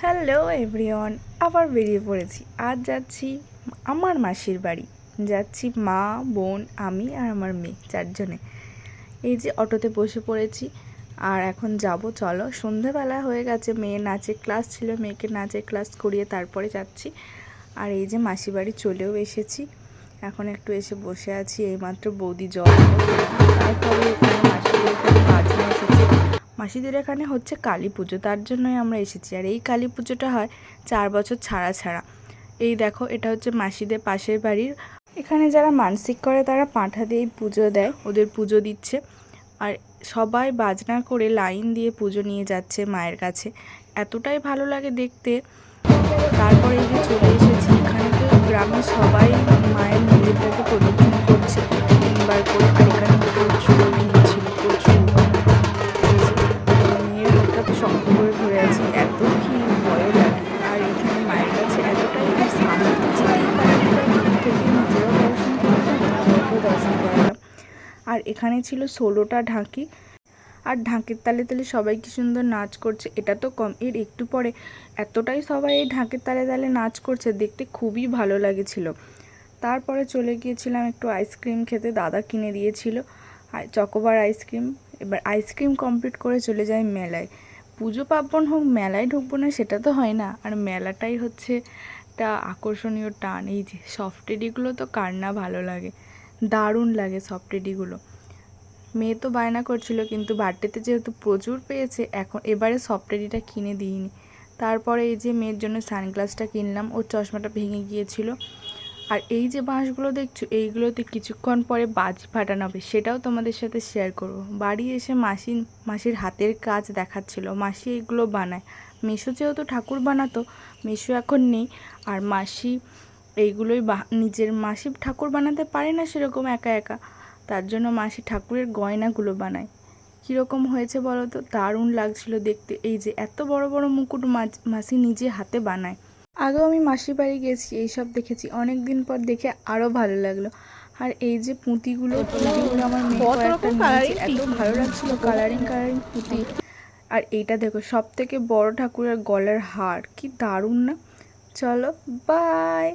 Hello everyone, আবার বেরিয়ে পড়েছি। আজ যাচ্ছি আমার মাসির বাড়ি। যাচ্ছি মা, বোন, আমি আর আমার মেয়ে, চারজনে। এই যে অটোতে বসে পড়েছি আর এখন যাব। চলো, সন্ধেবেলা হয়ে গেছে, মেয়ে নাচের ক্লাস ছিল, মেয়েকে নাচের ক্লাস করিয়ে তারপরে যাচ্ছি। আর এই যে মাসির বাড়ি চলেও এসেছি, এখন একটু এসে বসে আছি। এইমাত্র বৌদি জল তারপরে এখানে মাসিদের এখানে বাজনা এসেছে। মাসিদের এখানে হচ্ছে কালী পুজো, তার জন্যই আমরা এসেছি। আর এই কালী পুজোটা হয় 4 বছর ছাড়া ছাড়া। এই দেখো, এটা হচ্ছে মাসিদের পাশের বাড়ির। এখানে যারা মানসিক করে তারা পাঁঠা দিয়েই পুজো দেয়, ওদের পুজো দিচ্ছে। আর সবাই বাজনা করে লাইন দিয়ে পুজো নিয়ে যাচ্ছে মায়ের কাছে, এতটাই ভালো লাগে দেখতে। তারপরে এই যে চলে এসেছি, এখানে তো গ্রামের সবাই মায়ের মন্দিরটাকে প্রদক্ষিণ করছে 3বার করে। আর এখানে প্রচুর ভিড় ছিল, প্রচুর। মেয়ের হাতটা তো শক্ত করে ধরে আছি, এত ভিড়, ভয়ও লাগে। আর এখানে মায়ের কাছে এতটাই ভিড়, সামনে তো যেতেই পারিনি, তাই দূর থেকে নিজেও দর্শন করলাম, মায়েরকেও দর্শন করালাম। আর এখানে ছিল 16টা ঢাকি, আর ঢাকের তালে তালে সবাই কি সুন্দর নাচ করছে। এটা তো কম, এর একটু পরে এতটাই সবাই এই ঢাকের তালে তালে নাচ করছে, দেখতে খুবই ভালো লাগেছিল। তারপরে চলে গিয়েছিলাম একটু আইসক্রিম খেতে, দাদা কিনে দিয়েছিল চকোবার আইসক্রিম। এবার আইসক্রিম কমপ্লিট করে চলে যাই মেলায়। পুজো পার্বণ হোক, মেলায় ঢুকবো না সেটা তো হয় না। আর মেলাটাই হচ্ছে একটা আকর্ষণীয় টান। এই যে সফট টেডিগুলো তো কার না ভালো লাগে, দারুণ লাগে সফট টেডিগুলো। মেয়ে তো বায়না করছিল, কিন্তু বার্থডেতে যেহেতু প্রচুর পেয়েছে, এখন এবারে সফট টেডিটা কিনে দিইনি। তারপরে এই যে মেয়ের জন্য সানগ্লাসটা কিনলাম, ওর চশমাটা ভেঙে গিয়েছিল। আর এই যে বাঁশগুলো দেখছো, এইগুলোতে কিছুক্ষণ পরে বাজি ফাটানো হবে, সেটাও তোমাদের সাথে শেয়ার করব। বাড়ি এসে মাসির হাতের কাজ দেখাচ্ছিল, মাসি এগুলো বানায়। মেশো যেহেতু ঠাকুর বানাতো, মেশো এখন নেই। আর মাসি এইগুলোই নিজের মাসি ঠাকুর বানাতে পারে না সেরকম একা একা, তার জন্য মাসি ঠাকুরের গয়নাগুলো বানায়। কীরকম হয়েছে বলো তো, দারুণ লাগছিল দেখতে। এই যে এত বড় বড় মুকুট মাসি নিজে হাতে বানায়। আগেও আমি মাসির বাড়ি গেছি, এইসব দেখেছি, অনেক দিন পর দেখে আরও ভালো লাগলো। আর এই যে পুঁতিগুলো আমার মেয়ে কয়েকটা নিয়েছে, এত ভালো লাগছিল, কালারিং পুঁতি। আর এইটা দেখো, সব থেকে বড় ঠাকুরের গলার হার, কি দারুণ না। চলো, বাই।